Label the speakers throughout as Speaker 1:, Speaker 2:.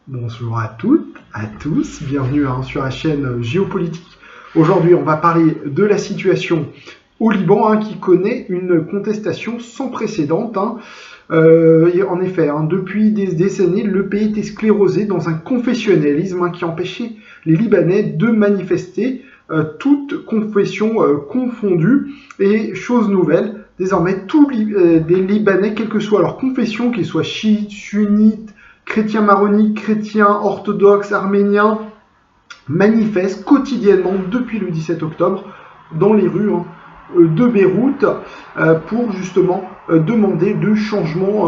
Speaker 1: Bonjour à toutes, à tous, bienvenue sur la chaîne Géopolitique. Aujourd'hui, on va parler de la situation au Liban qui connaît une contestation sans précédent. En effet, depuis des décennies, le pays était sclérosé dans un confessionnalisme qui empêchait les Libanais de manifester, toutes confessions confondues. Et chose nouvelle, désormais, tous les Libanais, quelle que soit leur confession, qu'ils soient chiites, sunnites, chrétiens maronites, chrétiens orthodoxes, arméniens, manifestent quotidiennement depuis le 17 octobre dans les rues de Beyrouth pour justement demander le changement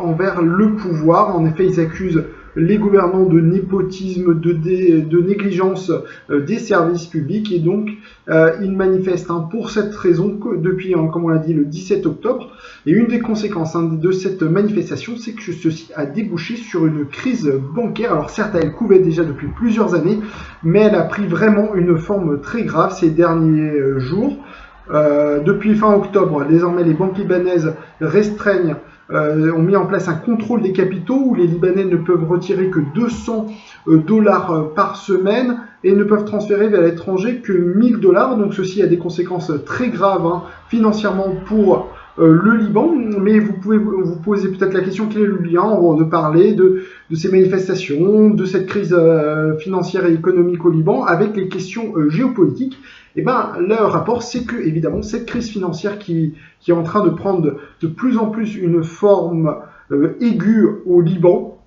Speaker 1: envers le pouvoir. En effet, ils accusent les gouvernants de népotisme, de négligence des services publics, et donc ils manifestent pour cette raison depuis, comme on l'a dit, le 17 octobre. Et une des conséquences de cette manifestation, c'est que ceci a débouché sur une crise bancaire. Alors certes, elle couvait déjà depuis plusieurs années, mais elle a pris vraiment une forme très grave ces derniers jours. Depuis fin octobre, désormais les banques libanaises ont mis en place un contrôle des capitaux où les Libanais ne peuvent retirer que 200 dollars par semaine et ne peuvent transférer vers l'étranger que 1000 dollars. Donc ceci a des conséquences très graves financièrement pour le Liban. Mais vous pouvez vous poser peut-être la question, quel est le lien de parler de ces manifestations, de cette crise financière et économique au Liban avec les questions géopolitiques? Eh bien, le rapport, c'est que, évidemment, cette crise financière qui est en train de prendre de plus en plus une forme aiguë au Liban,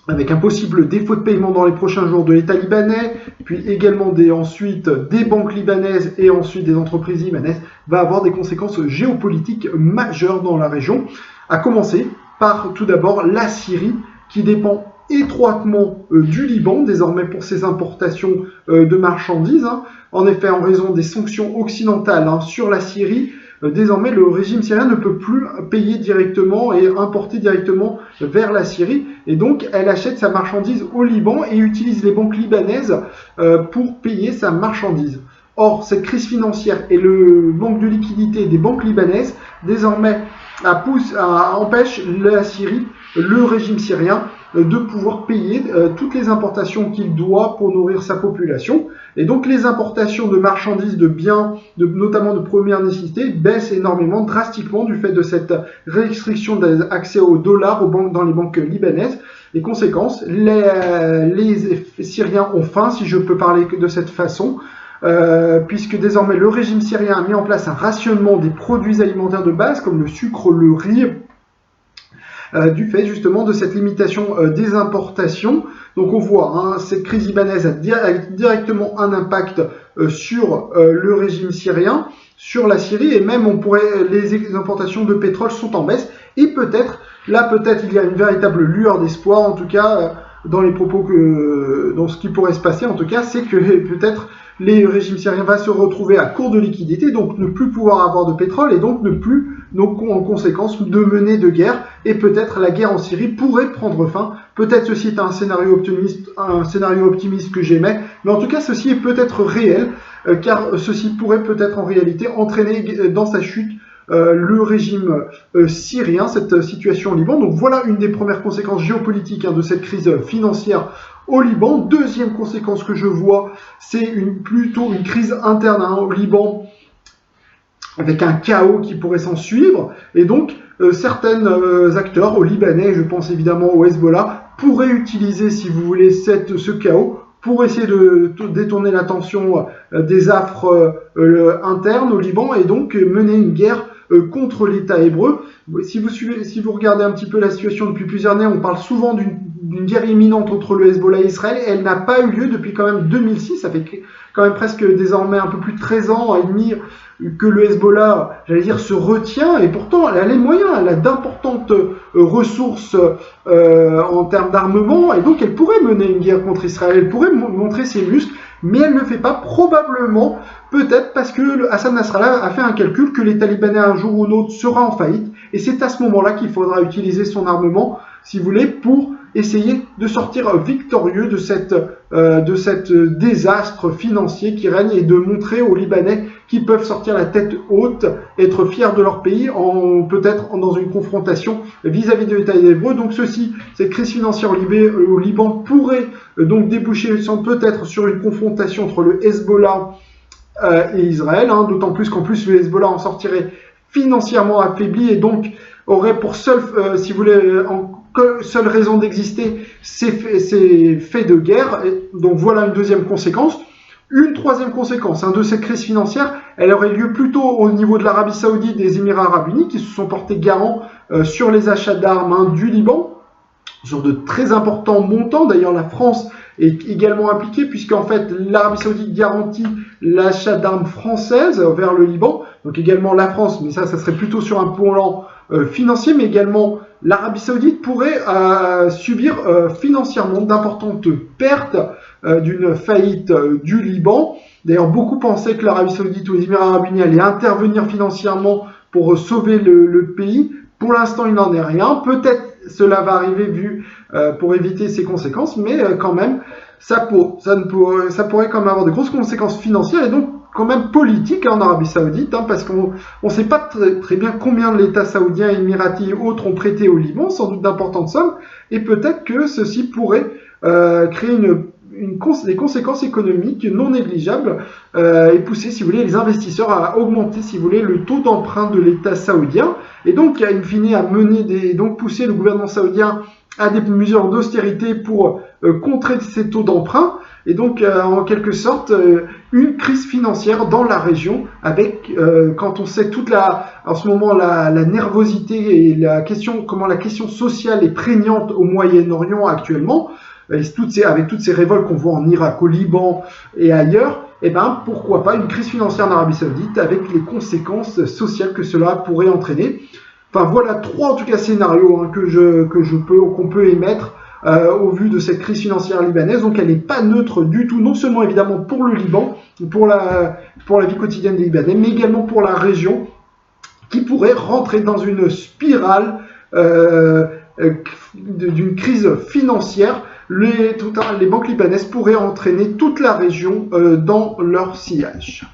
Speaker 1: avec un possible défaut de paiement dans les prochains jours de l'État libanais, puis également ensuite des banques libanaises et ensuite des entreprises libanaises, va avoir des conséquences géopolitiques majeures dans la région, à commencer par tout d'abord la Syrie, qui dépend étroitement du Liban, désormais pour ses importations de marchandises. En effet, en raison des sanctions occidentales sur la Syrie, désormais le régime syrien ne peut plus payer directement et importer directement vers la Syrie. Et donc, elle achète sa marchandise au Liban et utilise les banques libanaises pour payer sa marchandise. Or, cette crise financière et le manque de liquidité des banques libanaises, désormais, empêche la Syrie, le régime syrien, de pouvoir payer toutes les importations qu'il doit pour nourrir sa population. Et donc les importations de marchandises, de biens, notamment de première nécessité, baissent énormément, drastiquement, du fait de cette restriction d'accès au dollar dans les banques libanaises. Et conséquence, les Syriens ont faim, si je peux parler de cette façon, puisque désormais le régime syrien a mis en place un rationnement des produits alimentaires de base, comme le sucre, le riz, du fait justement de cette limitation des importations. Donc on voit, cette crise libanaise a directement un impact sur le régime syrien, sur la Syrie, et même les importations de pétrole sont en baisse, et peut-être il y a une véritable lueur d'espoir, en tout cas dans les propos dans ce qui pourrait se passer, en tout cas, c'est que peut-être le régime syrien va se retrouver à court de liquidité, donc ne plus pouvoir avoir de pétrole, et donc ne plus, en conséquence, de mener de guerre, et peut-être la guerre en Syrie pourrait prendre fin. Peut-être ceci est un scénario optimiste que j'émets, mais en tout cas ceci est peut-être réel, car ceci pourrait peut-être en réalité entraîner dans sa chute le régime syrien, cette situation au Liban. Donc voilà une des premières conséquences géopolitiques de cette crise financière au Liban. Deuxième conséquence que je vois, c'est plutôt une crise interne au Liban, avec un chaos qui pourrait s'en suivre. Et donc certains acteurs au Libanais, je pense évidemment au Hezbollah, pourraient utiliser, si vous voulez, ce chaos pour essayer de détourner l'attention des affres internes au Liban, et donc mener une guerre contre l'État hébreu. Si vous regardez un petit peu la situation depuis plusieurs années, on parle souvent d'une guerre imminente entre le Hezbollah et Israël. Elle n'a pas eu lieu depuis quand même 2006. Ça fait quand même presque désormais un peu plus de 13 ans et demi que le Hezbollah, se retient, et pourtant elle a les moyens, elle a d'importantes ressources en termes d'armement, et donc elle pourrait mener une guerre contre Israël, elle pourrait montrer ses muscles, mais elle ne le fait pas, probablement, peut-être parce que Hassan Nasrallah a fait un calcul que l'État libanais un jour ou l'autre sera en faillite, et c'est à ce moment-là qu'il faudra utiliser son armement, si vous voulez, pour essayer de sortir victorieux de cet désastre financier qui règne, et de montrer aux Libanais qui peuvent sortir la tête haute, être fiers de leur pays, peut-être dans une confrontation vis-à-vis de l'État hébreu. Donc cette crise financière au Liban pourrait donc déboucher peut-être sur une confrontation entre le Hezbollah et Israël, d'autant plus qu'en plus le Hezbollah en sortirait financièrement affaibli et donc aurait pour seule raison d'exister ces faits de guerre. Et donc voilà une deuxième conséquence. Une troisième conséquence de cette crise financière, elle aurait lieu plutôt au niveau de l'Arabie Saoudite et des Émirats Arabes Unis qui se sont portés garants sur les achats d'armes du Liban, sur de très importants montants. D'ailleurs, la France est également impliquée puisqu'en fait l'Arabie Saoudite garantit l'achat d'armes françaises vers le Liban. Donc également la France, mais ça serait plutôt sur un plan financier, mais également l'Arabie Saoudite pourrait subir financièrement d'importantes pertes d'une faillite du Liban. D'ailleurs, beaucoup pensaient que l'Arabie Saoudite ou les Émirats Arabes Unis allaient intervenir financièrement pour sauver le pays. Pour l'instant, il n'en est rien. Peut-être cela va arriver pour éviter ces conséquences, mais quand même, ça pourrait quand même avoir de grosses conséquences financières et donc quand même politiques en Arabie Saoudite, parce qu'on ne sait pas très bien combien l'État saoudien, émirati et autres ont prêté au Liban, sans doute d'importantes sommes, et peut-être que ceci pourrait créer des conséquences économiques non négligeables et pousser, si vous voulez, les investisseurs à augmenter, si vous voulez, le taux d'emprunt de l'État saoudien et donc, in fine, donc pousser le gouvernement saoudien à des mesures d'austérité pour contrer ces taux d'emprunt et donc, en quelque sorte, une crise financière dans la région avec, quand on sait en ce moment, la nervosité et comment la question sociale est prégnante au Moyen-Orient actuellement, avec toutes ces révoltes qu'on voit en Irak, au Liban et ailleurs, pourquoi pas une crise financière en Arabie Saoudite avec les conséquences sociales que cela pourrait entraîner. Enfin voilà trois en tout cas scénarios qu'on peut émettre au vu de cette crise financière libanaise. Donc elle n'est pas neutre du tout, non seulement évidemment pour le Liban, pour la vie quotidienne des Libanais, mais également pour la région qui pourrait rentrer dans une spirale d'une crise financière. Les banques libanaises pourraient entraîner toute la région dans leur sillage.